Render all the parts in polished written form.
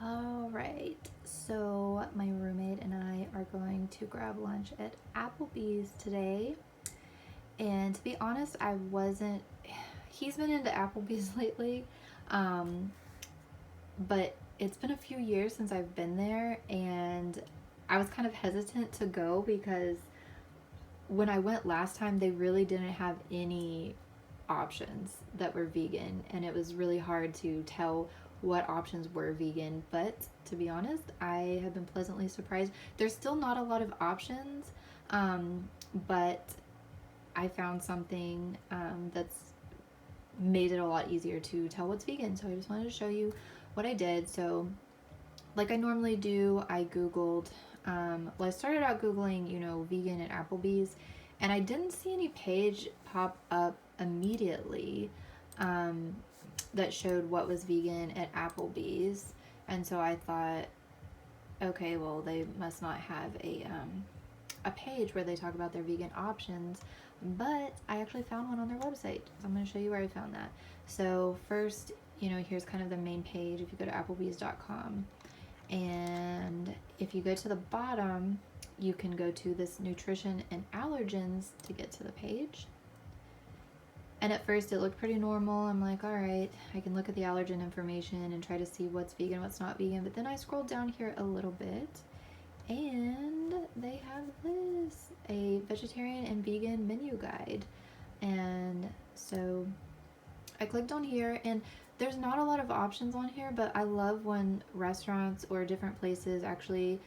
All right, so my roommate and I are going to grab lunch at Applebee's today. And to be honest, I wasn't, he's been into Applebee's lately, um, but it's been a few years since I've been there, and I was kind of hesitant to go because when I went last time, they really didn't have any options that were vegan, and it was really hard to tell what options were vegan. But to be honest, I have been pleasantly surprised. There's still not a lot of options, but I found something that's made it a lot easier to tell what's vegan. So I just wanted to show you what I did. So, like I normally do, I Googled. I started out Googling, vegan at Applebee's, and I didn't see any page pop up immediately um, that showed what was vegan at Applebee's. And so I thought, okay, well, they must not have a page where they talk about their vegan options. But I actually found one on their website. So I'm going to show you where I found that. So first, here's kind of the main page. If you go to applebees.com, and if you go to the bottom, you can go to this nutrition and allergens to get to the page. And at first it looked pretty normal. I'm like, all right, I can look at the allergen information and try to see what's vegan, what's not vegan. But then I scrolled down here a little bit, and they have this, a vegetarian and vegan menu guide. And so I clicked on here, and there's not a lot of options on here, but I love when restaurants or different places actually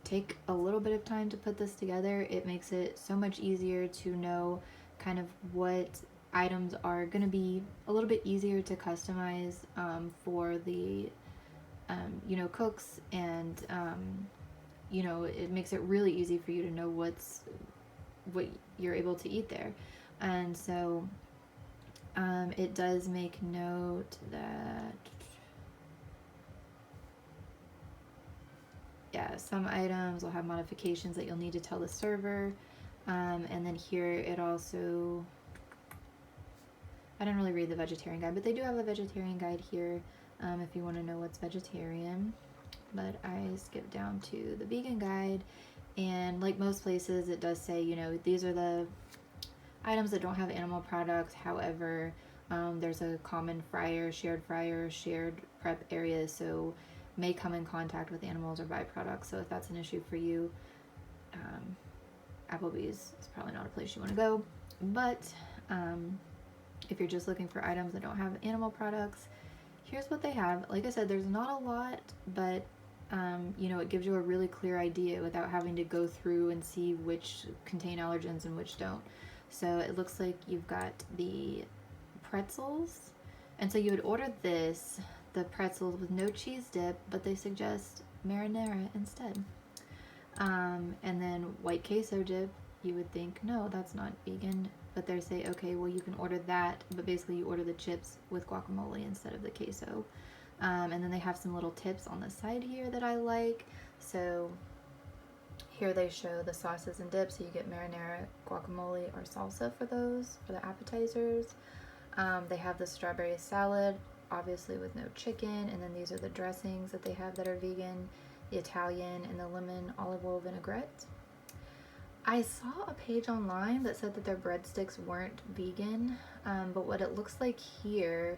take a little bit of time to put this together. It makes it so much easier to know kind of what items are going to be a little bit easier to customize for the cooks, and it makes it really easy for you to know what you're able to eat there. And so it does make note that some items will have modifications that you'll need to tell the server. And then here it also, I didn't really read the vegetarian guide, but they do have a vegetarian guide here if you want to know what's vegetarian. But I skipped down to the vegan guide, and like most places, it does say, these are the items that don't have animal products. However, there's a common shared prep area, so may come in contact with animals or byproducts. So if that's an issue for you, Applebee's is probably not a place you want to go. But if you're just looking for items that don't have animal products, here's what they have. Like I said, there's not a lot, but it gives you a really clear idea without having to go through and see which contain allergens and which don't. So it looks like you've got the pretzels, and so you would order the pretzels with no cheese dip, but they suggest marinara instead. And then white queso dip, you would think, no, that's not vegan, but they say, okay, well, you can order that, but basically you order the chips with guacamole instead of the queso. And then they have some little tips on the side here that I like. So here they show the sauces and dips, so you get marinara, guacamole, or salsa for those, for the appetizers. They have the strawberry salad, obviously with no chicken, and then these are the dressings that they have that are vegan, the Italian, and the lemon olive oil vinaigrette. I saw a page online that said that their breadsticks weren't vegan, but what it looks like here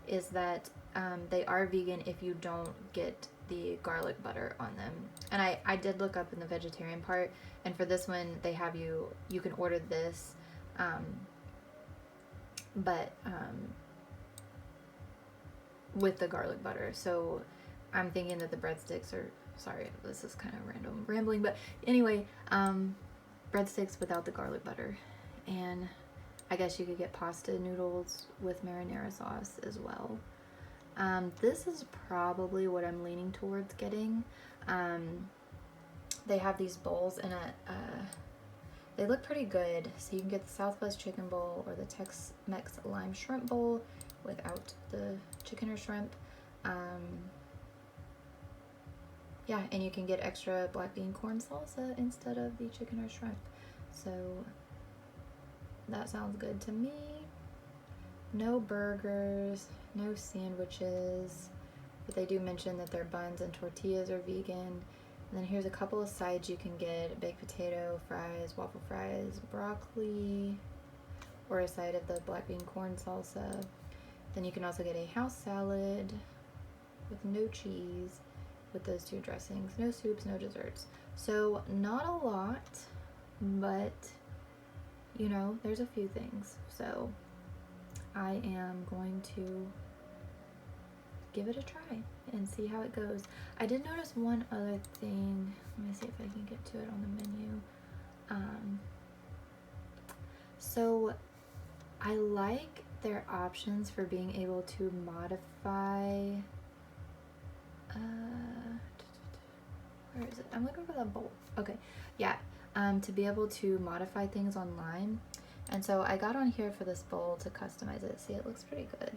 is that they are vegan if you don't get the garlic butter on them. And I did look up in the vegetarian part, and for this one they have you can order this, but with the garlic butter. So I'm thinking that the breadsticks are, sorry, this is kind of random rambling, but anyway, breadsticks without the garlic butter. And I guess you could get pasta noodles with marinara sauce as well. This is probably what I'm leaning towards getting. They have these bowls, and they look pretty good. So you can get the Southwest chicken bowl or the Tex-Mex lime shrimp bowl without the chicken or shrimp. And you can get extra black bean corn salsa instead of the chicken or shrimp. So that sounds good to me. No burgers, no sandwiches, but they do mention that their buns and tortillas are vegan. And then here's a couple of sides you can get: baked potato, fries, waffle fries, broccoli, or a side of the black bean corn salsa. Then you can also get a house salad with no cheese with those two dressings. No soups, no desserts. So not a lot, but you know, there's a few things. So I am going to give it a try and see how it goes. I did notice one other thing. Let me see if I can get to it on the menu. So I like their options for being able to modify, where is it? I'm looking for the bowl. Okay, yeah, to be able to modify things online. And so I got on here for this bowl to customize it. See, it looks pretty good.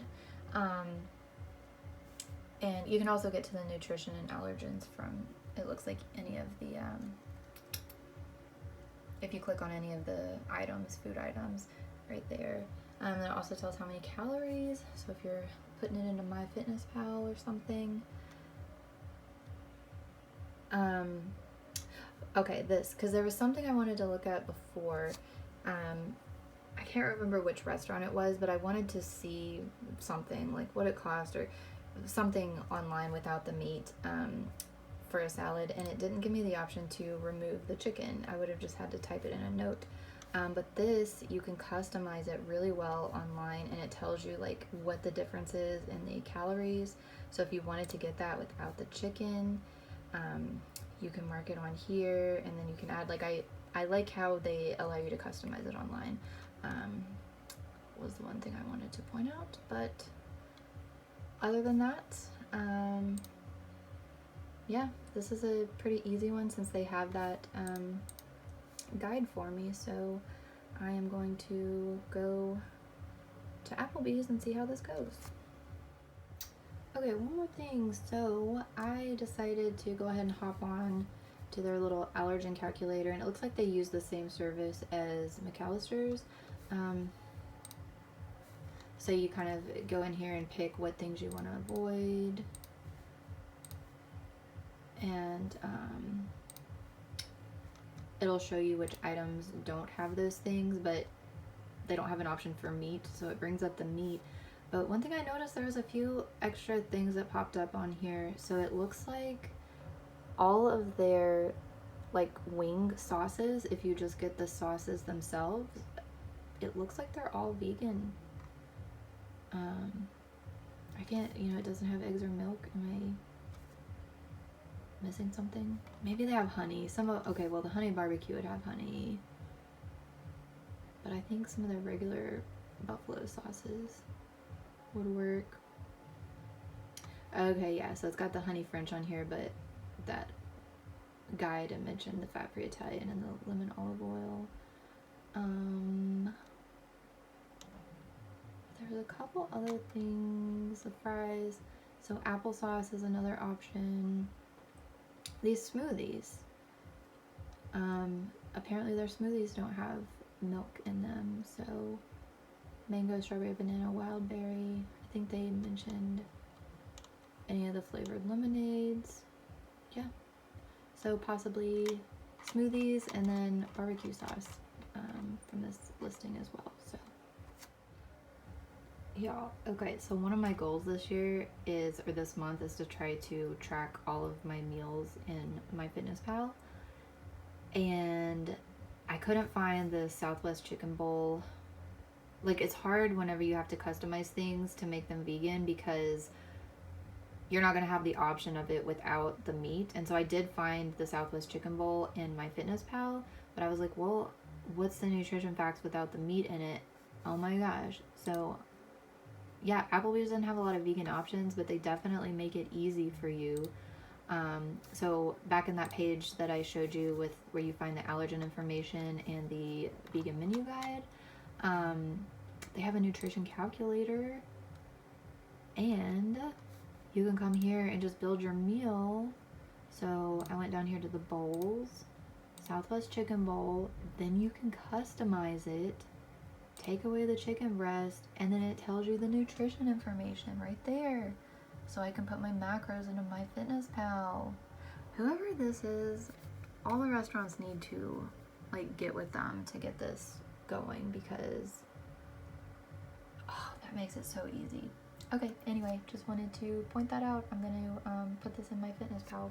And you can also get to the nutrition and allergens from, it looks like any of the, if you click on any of the items, food items, right there. And it also tells how many calories. So if you're putting it into MyFitnessPal or something. Okay, this, because there was something I wanted to look at before. I can't remember which restaurant it was, but I wanted to see something, like what it cost or something online without the meat for a salad, and it didn't give me the option to remove the chicken. I would have just had to type it in a note. But this, you can customize it really well online, and it tells you like what the difference is in the calories. So if you wanted to get that without the chicken, you can mark it on here, and then you can add, like, I like how they allow you to customize it online. Was the one thing I wanted to point out, but other than that, yeah, this is a pretty easy one since they have that guide for me. So I am going to go to Applebee's and see how this goes. Okay, one more thing. So I decided to go ahead and hop on to their little allergen calculator, and it looks like they use the same service as McAllister's. So you kind of go in here and pick what things you want to avoid, and it'll show you which items don't have those things, but they don't have an option for meat, so it brings up the meat. But one thing I noticed, there was a few extra things that popped up on here. So it looks like all of their like wing sauces, if you just get the sauces themselves, it looks like they're all vegan. I can't, you know, it doesn't have eggs or milk. Am I missing something? Maybe they have honey. Okay, well, the honey barbecue would have honey, but I think some of their regular buffalo sauces would work. Okay, yeah, so it's got the honey French on here, but that guide I mentioned the fat-free Italian and the lemon olive oil. There's a couple other things, the fries. So applesauce is another option. These smoothies. Apparently their smoothies don't have milk in them. So mango, strawberry, banana, wild berry. I think they mentioned any of the flavored lemonades. Yeah. So possibly smoothies and then barbecue sauce from this listing as well. So yeah, okay, so one of my goals this year is, or this month, is to try to track all of my meals in MyFitnessPal. And I couldn't find the Southwest chicken bowl. Like, it's hard whenever you have to customize things to make them vegan, because you're not going to have the option of it without the meat. And so I did find the Southwest chicken bowl in MyFitnessPal, but I was like, well, what's the nutrition facts without the meat in it? Oh my gosh. So yeah, Applebee's doesn't have a lot of vegan options, but they definitely make it easy for you. So back in that page that I showed you with where you find the allergen information and the vegan menu guide, they have a nutrition calculator, and you can come here and just build your meal. So I went down here to the bowls, Southwest chicken bowl, then you can customize it, take away the chicken breast, and then it tells you the nutrition information right there. so I can put my macros into MyFitnessPal. Whoever this is, all the restaurants need to like get with them to get this going, because that makes it so easy. Okay, anyway, just wanted to point that out. I'm gonna put this in MyFitnessPal.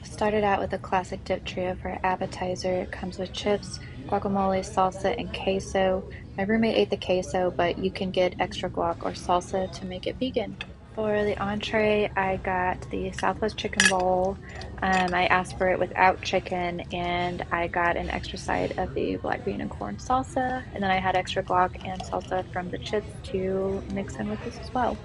Started out with a classic dip trio for appetizer. It comes with chips, guacamole, salsa, and queso. My roommate ate the queso, but you can get extra guac or salsa to make it vegan. For the entree, I got the Southwest chicken bowl. I asked for it without chicken, and I got an extra side of the black bean and corn salsa. And then I had extra guac and salsa from the chips to mix in with this as well.